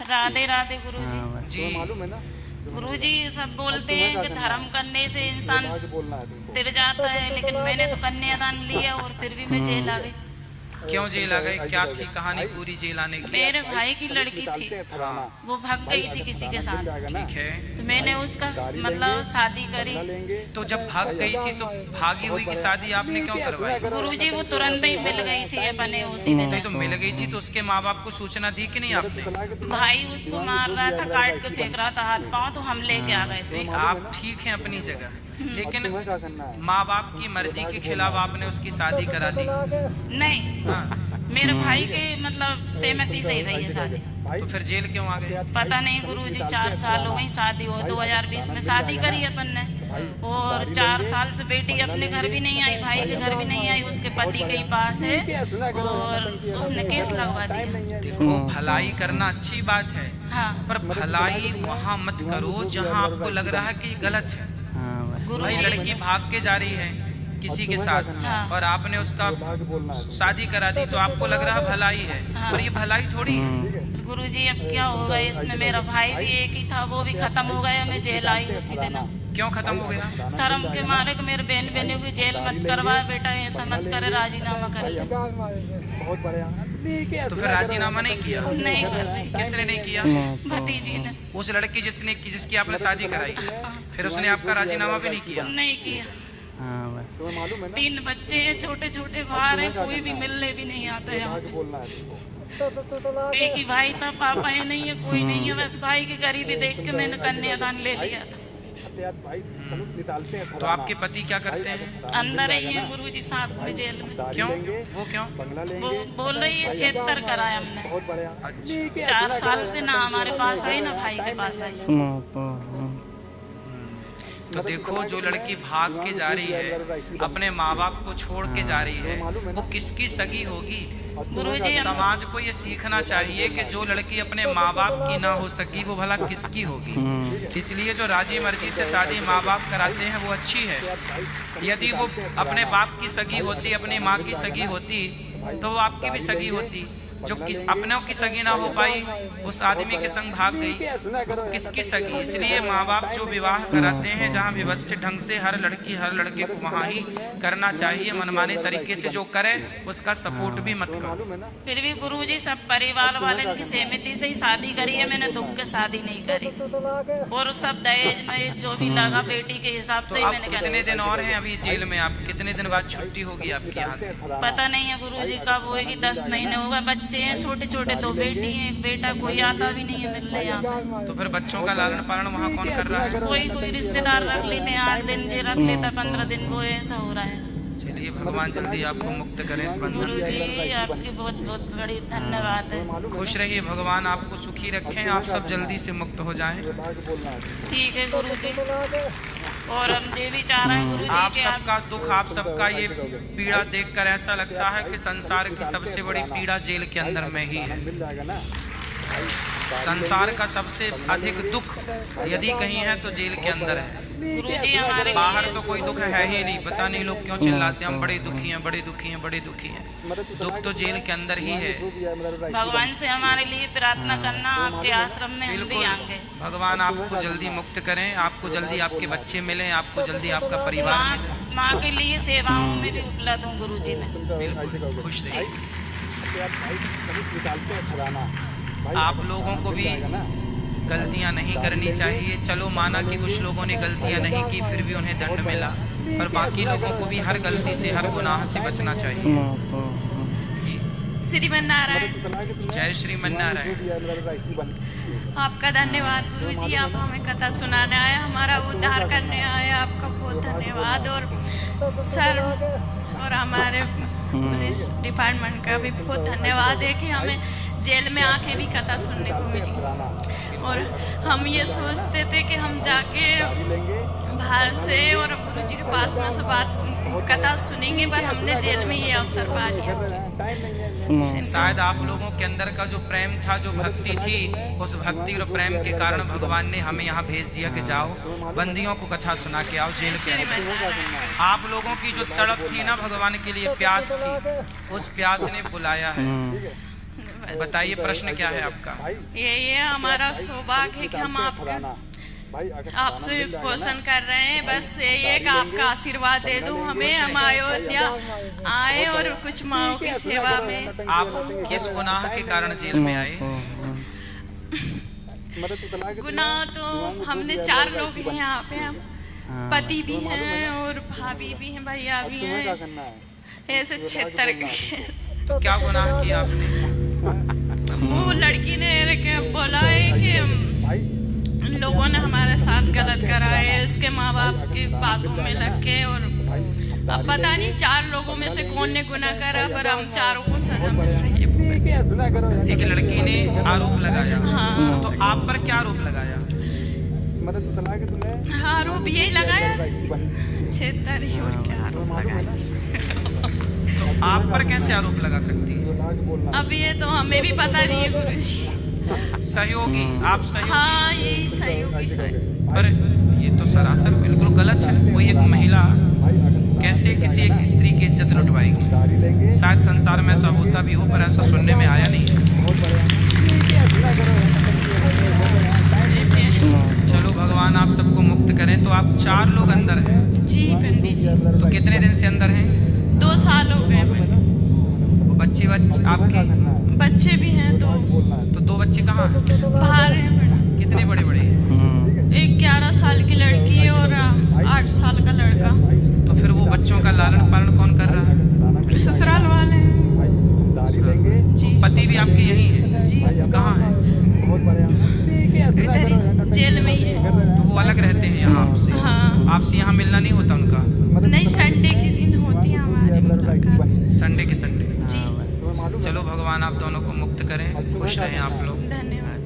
राधे राधे गुरुजी। जी मालूम है ना, गुरुजी सब बोलते हैं कि धर्म करने से इंसान तिर जाता है, लेकिन मैंने तो कन्यादान लिया और फिर भी मैं जेल आ गई। क्यों जेल आ गए? क्या थी कहानी पूरी जेल आने की? मेरे भाई की लड़की थी, वो भाग गई थी किसी के साथ। ठीक है, तो मैंने उसका मतलब शादी करी। तो जब भाग गई थी तो भागी हुई की शादी आपने क्यों करवाई? गुरुजी वो तुरंत ही मिल गई थी अपने उसी दिन। नहीं तो मिल गई थी तो उसके माँ बाप को सूचना दी कि नहीं आपने? भाई उसको मार रहा था, काट के फेंक रहा था हाथ पांव, तो हम लेके आ गए थे। आप ठीक हैं अपनी जगह, लेकिन माँ बाप की मर्जी के खिलाफ आपने उसकी शादी करा दी। नहीं, हाँ, मेरे भाई के मतलब सहमति से ही भई है शादी। तो फिर जेल क्यों आ गए? पता नहीं गुरुजी, 4 साल हो गई शादी हो, 2020 में शादी करी अपन ने, और 4 साल से बेटी अपने घर भी नहीं आई, भाई के घर भी नहीं आई, उसके पति के ही पास है, और उसने केस लगवा दिया। देखो, भलाई करना अच्छी बात है, हाँ पर भलाई वहाँ मत करो जहाँ आपको लग रहा है कि गलत है। भाई लड़की भाग के जा रही है किसी के साथ, हाँ। और आपने उसका शादी करा दी, तो आपको लग रहा भलाई है, हाँ। पर ये भलाई थोड़ी है। गुरुजी अब क्या होगा इसमें, मेरा भाई भी एक ही था, वो भी खत्म हो गया, मैं जेल आई उसी दिन। क्यों खत्म हो गया? शर्म के मारे कि मेरे बहन बहने को जेल मत करवाए बेटा, ऐसा मत करे, राजीनामा कर ले। बहुत बढ़िया। तो फिर राजीनामा नहीं किया? नहीं कर रही। किसने नहीं किया? भतीजी ने। उस लड़की जिसकी आपने शादी कराई, फिर उसने आपका राजीनामा भी नहीं किया? नहीं किया। 3 बच्चे हैं, छोटे छोटे बाहर हैं, कोई भी मिलने भी नहीं आता है। एक ही भाई था, पापा है नहीं है, कोई नहीं है, बस भाई की गरीबी देख के मैंने कन्यादान ले लिया था। तो आपके पति क्या करते हैं? अंदर ही है गुरुजी, साथ में जेल में। क्यों? वो क्यों? वो बोल रही है 76 कराया हमने। 4 साल से ना हमारे पास आई ना भाई के पास आई। तो देखो, जो लड़की भाग के जा रही है, अपने माँ बाप को छोड़ के जा रही है, वो किसकी सगी होगी? गुरुजी समाज को ये सीखना चाहिए कि जो लड़की अपने माँ बाप की ना हो सकी, वो भला किसकी होगी? इसलिए जो राजी मर्जी से शादी माँ बाप कराते हैं वो अच्छी है। यदि वो अपने बाप की सगी होती, अपनी माँ की सगी होती, तो वो आपकी भी सगी होती। जो अपनों की सगी ना हो पाई, उस आदमी के संग भाग गई, किसकी सगी? इसलिए माँ बाप जो विवाह कराते हैं, जहाँ व्यवस्थित ढंग से हर लड़की हर लड़के को वहाँ ही करना चाहिए। मनमाने तरीके से जो करे उसका सपोर्ट भी मत करो। फिर भी गुरुजी सब परिवार वाले की सहमति से ही शादी करी है मैंने, दुख के शादी नहीं करी, और सब दहेज में जो भी लगा बेटी के हिसाब से ही मैंने करा। कितने दिन और हैं अभी जेल में? आप कितने दिन बाद छुट्टी होगी आपके यहाँ से? पता नहीं है गुरुजी कब होगी, 10 महीने होगा। बच्चे हैं छोटे छोटे, 2 बेटी हैं, 1 बेटा, कोई आता भी नहीं है मिलने यहाँ पे। तो फिर बच्चों का लालन पालन वहाँ कौन कर रहा है? कोई रिश्तेदार रख लेते हैं, 8 दिन जे रख लेता, 15 दिन वो ऐसा हो रहा है। चलिए, भगवान जल्दी आपको मुक्त करें इस बंधन से। गुरुजी आपकी बहुत बहुत बड़ी धन्यवाद है। खुश रहिए, भगवान आपको सुखी रखें, आप सब जल्दी से मुक्त हो जाएं। ठीक है गुरुजी, और हम ये भी चाह रहे हैं गुरुजी आप कि सबका दुख, आप सबका ये पीड़ा देखकर ऐसा लगता है कि संसार की सबसे बड़ी पीड़ा जेल के अंदर में ही है। संसार का सबसे अधिक दुख यदि कहीं है तो जेल के अंदर है। गुरुजी हमारे बाहर तो कोई दुख है ही नहीं। पता नहीं लोग क्यों चिल्लाते हैं हम बड़े दुखी हैं, बड़े दुखी हैं, बड़े दुखी हैं। दुख तो जेल के अंदर ही है। भगवान से हमारे लिए प्रार्थना करना, आपके आश्रम में हम भी आएंगे। भगवान आपको जल्दी मुक्त करें, आपको जल्दी आपके बच्चे मिलें, आपको जल्दी आपका परिवार मिले। माँ के लिए सेवाओं में भी उपलब्ध हूँ गुरुजी में। बिल्कुल खुश रहिए। आप लोगों को भी गलतियां नहीं करनी चाहिए। चलो माना कि कुछ लोगों ने गलतियां नहीं की, फिर भी उन्हें दंड मिला, पर बाकी लोगों को भी हर गलती से, हर गुनाह से बचना चाहिए। श्रीमन्नारायण। जय श्रीमन्नारायण। आपका धन्यवाद गुरुजी, आप हमें कथा सुनाने आए, हमारा उद्धार करने आए, आपका बहुत धन्यवाद। और सर और हमारे पुलिस डिपार्टमेंट का भी बहुत धन्यवाद है कि हमें जेल में आके भी कथा सुनने को मिली। और हम ये सोचते थे कि हम जाके बाहर से और गुरुजी के पास में से बात कथा सुनेंगे, पर हमने जेल में ये अवसर पा लिया। शायद आप लोगों के अंदर का जो प्रेम था, जो भक्ति थी, उस भक्ति और प्रेम के कारण भगवान ने हमें यहाँ भेज दिया कि जाओ बंदियों को कथा सुना के आओ जेल के अंदर। आप लोगों की जो तड़प थी ना भगवान के लिए, प्यास थी, उस प्यास ने बुलाया है। बताइए प्रश्न क्या है आपका? ये हमारा सौभाग्य है कि हम आपसे क्वेश्चन कर रहे हैं, बस ये कि आपका आशीर्वाद दे दो हमें, हम अयोध्या आए और कुछ माओ की सेवा में। आप किस गुनाह के कारण जेल में आए? गुनाह तो हमने 4 लोग हैं यहाँ पे, हम पति भी हैं और भाभी भी हैं, भैया भी हैं, ऐसे 76 के। तो क्या गुनाह किया आपने? वो लड़की ने बोला है कि लोगों ने हमारे साथ गलत करा है, उसके माँ बाप की बातों में लग के, और अब पता नहीं 4 लोगों में से कौन ने गुनाह करा, पर हम 4 को सजा मिल रही है। एक लड़की ने आरोप लगाया। हाँ। तो आप पर क्या आरोप लगाया? आरोप यही लगाया 76 और क्या आरोप लगाया। तो आप पर कैसे आरोप लगा सकती है? अब ये तो हमें भी पता नहीं है गुरुजी। सहयोगी, आप सहयोगी? हाँ, यही सहयोगी सर। पर ये तो सरासर बिल्कुल गलत है। कोई एक महिला कैसे किसी एक स्त्री की इज्जत लुटवाएगी? शायद संसार में ऐसा होता भी हो, पर ऐसा सुनने में आया नहीं। चलो भगवान आप सबको मुक्त करें। तो आप 4 लोग अंदर हैं? जी पंडित जी। तो कितने दिन से अंदर हैं? 2 साल हो गए। वो बच्चे आपके? बच्चे भी हैं तो 2 बच्चे कहाँ हैं? बाहर हैं। कितने बड़े बड़े हैं? एक 11 साल की लड़की है और 8 साल का लड़का। तो फिर वो बच्चों का लालन पालन कौन कर रहा है? ससुराल वाले हैं जी। पति भी आपके यहीं है? जी। कहाँ है? जेल में ही है। तो वो अलग रहते हैं यहाँ आपसे? हाँ। आपसे यहाँ मिलना नहीं होता उनका? नहीं, संडे के दिन होती है हमारी मुलाकात। संडे के संडे? जी। चलो भगवान आप दोनों को मुक्त करें, खुश रहें आप लोग। धन्यवाद।